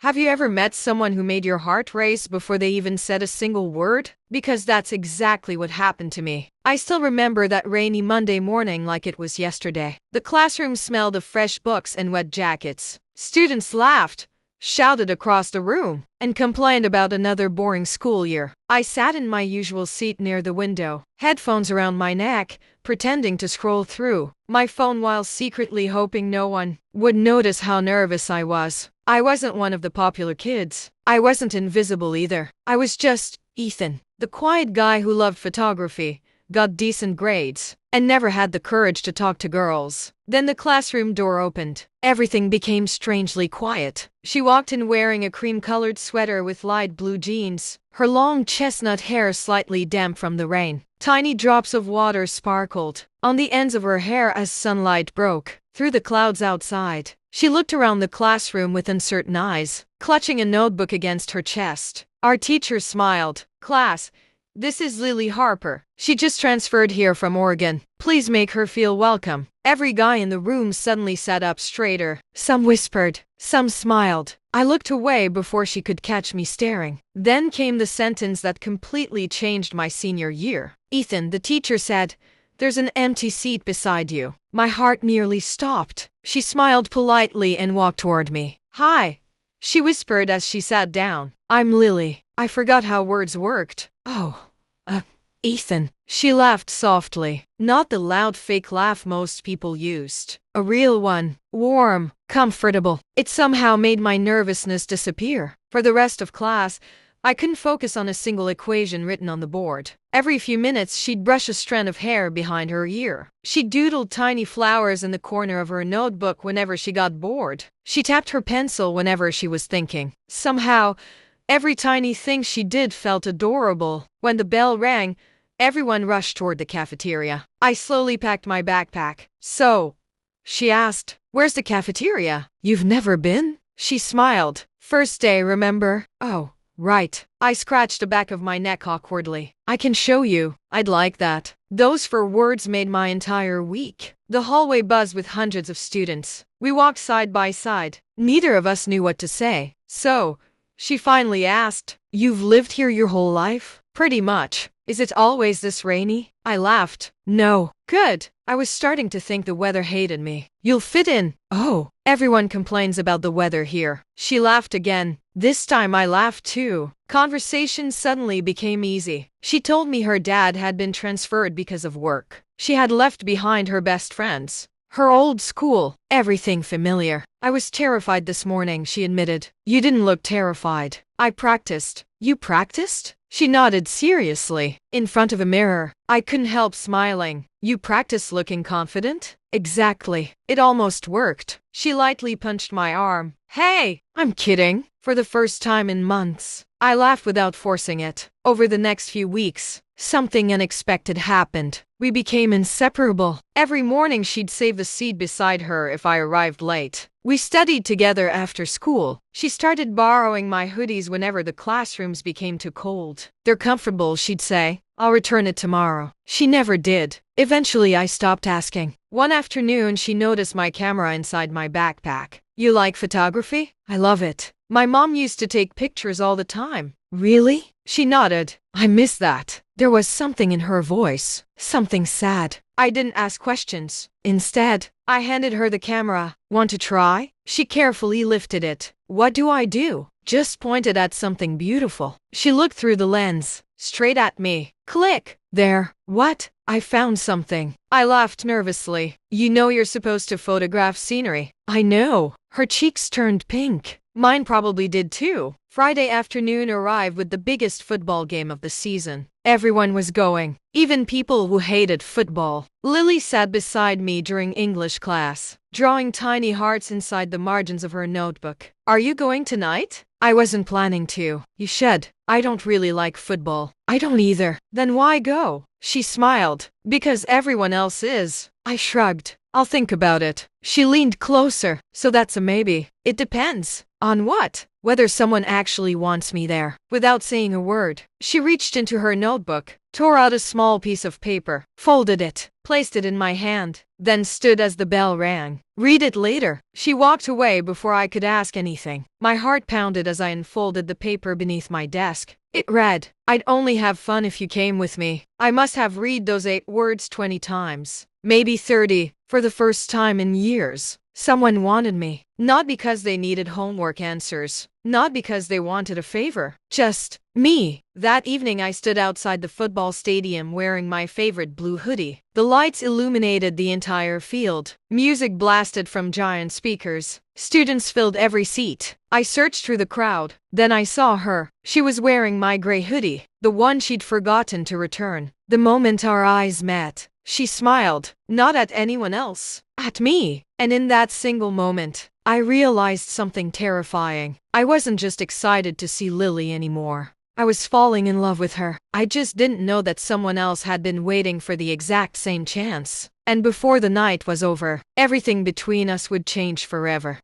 Have you ever met someone who made your heart race before they even said a single word? Because that's exactly what happened to me. I still remember that rainy Monday morning like it was yesterday. The classroom smelled of fresh books and wet jackets. Students laughed, shouted across the room, and complained about another boring school year. I sat in my usual seat near the window, headphones around my neck, pretending to scroll through my phone while secretly hoping no one would notice how nervous I was. I wasn't one of the popular kids. I wasn't invisible either. I was just Ethan, the quiet guy who loved photography, got decent grades, and never had the courage to talk to girls. Then the classroom door opened. Everything became strangely quiet. She walked in wearing a cream-colored sweater with light blue jeans, her long chestnut hair slightly damp from the rain. Tiny drops of water sparkled on the ends of her hair as sunlight broke through the clouds outside. She looked around the classroom with uncertain eyes, clutching a notebook against her chest. Our teacher smiled. "Class, this is Lily Harper. She just transferred here from Oregon. Please make her feel welcome." Every guy in the room suddenly sat up straighter. Some whispered, some smiled. I looked away before she could catch me staring. Then came the sentence that completely changed my senior year. "Ethan," the teacher said, "there's an empty seat beside you." My heart nearly stopped. She smiled politely and walked toward me. "Hi," she whispered as she sat down. "I'm Lily." I forgot how words worked. Ethan." She laughed softly. Not the loud fake laugh most people used. A real one. Warm. Comfortable. It somehow made my nervousness disappear. For the rest of class, I couldn't focus on a single equation written on the board. Every few minutes, she'd brush a strand of hair behind her ear. She doodled tiny flowers in the corner of her notebook whenever she got bored. She tapped her pencil whenever she was thinking. Somehow, every tiny thing she did felt adorable. When the bell rang, everyone rushed toward the cafeteria. I slowly packed my backpack. "So," she asked, "where's the cafeteria? You've never been?" She smiled. "First day, remember?" "Oh, right." I scratched the back of my neck awkwardly. "I can show you." "I'd like that." Those 4 words made my entire week. The hallway buzzed with hundreds of students. We walked side by side. Neither of us knew what to say. "So," she finally asked, "you've lived here your whole life?" "Pretty much." "Is it always this rainy?" I laughed. "No." "Good." I was starting to think the weather hated me. "You'll fit in." "Oh, everyone complains about the weather here." She laughed again. This time I laughed too. Conversation suddenly became easy. She told me her dad had been transferred because of work. She had left behind her best friends, her old school, everything familiar. "I was terrified this morning," she admitted. "You didn't look terrified." "I practiced." "You practiced?" She nodded seriously. "In front of a mirror." I couldn't help smiling. "You practice looking confident?" "Exactly." It almost worked. She lightly punched my arm. "Hey!" "I'm kidding." For the first time in months, I laughed without forcing it. Over the next few weeks, something unexpected happened. We became inseparable. Every morning she'd save the seat beside her if I arrived late. We studied together after school. She started borrowing my hoodies whenever the classrooms became too cold. "They're comfortable," she'd say. "I'll return it tomorrow." She never did. Eventually I stopped asking. One afternoon she noticed my camera inside my backpack. "You like photography?" "I love it. My mom used to take pictures all the time." "Really?" She nodded. I miss that. There was something in her voice. Something sad. I didn't ask questions. Instead, I handed her the camera. "Want to try?" She carefully lifted it. "What do I do?" "Just point it at something beautiful." She looked through the lens, straight at me. Click. "There." "What?" "I found something." I laughed nervously. "You know you're supposed to photograph scenery." "I know." Her cheeks turned pink. Mine probably did too. Friday afternoon arrived with the biggest football game of the season. Everyone was going, even people who hated football. Lily sat beside me during English class, drawing tiny hearts inside the margins of her notebook. "Are you going tonight?" I wasn't planning to. "You should." "I don't really like football." "I don't either." "Then why go?" She smiled. "Because everyone else is." I shrugged. "I'll think about it." She leaned closer. "So that's a maybe." "It depends." "On what?" "Whether someone actually wants me there." Without saying a word, she reached into her notebook, tore out a small piece of paper, folded it, placed it in my hand, then stood as the bell rang. Read it later. She walked away before I could ask anything. My heart pounded as I unfolded the paper beneath my desk. It read, "I'd only have fun if you came with me." I must have read those 8 words 20 times. Maybe 30, for the first time in years. Someone wanted me. Not because they needed homework answers. Not because they wanted a favor. Just me. That evening I stood outside the football stadium wearing my favorite blue hoodie. The lights illuminated the entire field. Music blasted from giant speakers. Students filled every seat. I searched through the crowd. Then I saw her. She was wearing my gray hoodie, the one she'd forgotten to return. The moment our eyes met, she smiled, not at anyone else, at me. And in that single moment, I realized something terrifying. I wasn't just excited to see Lily anymore. I was falling in love with her. I just didn't know that someone else had been waiting for the exact same chance. And before the night was over, everything between us would change forever.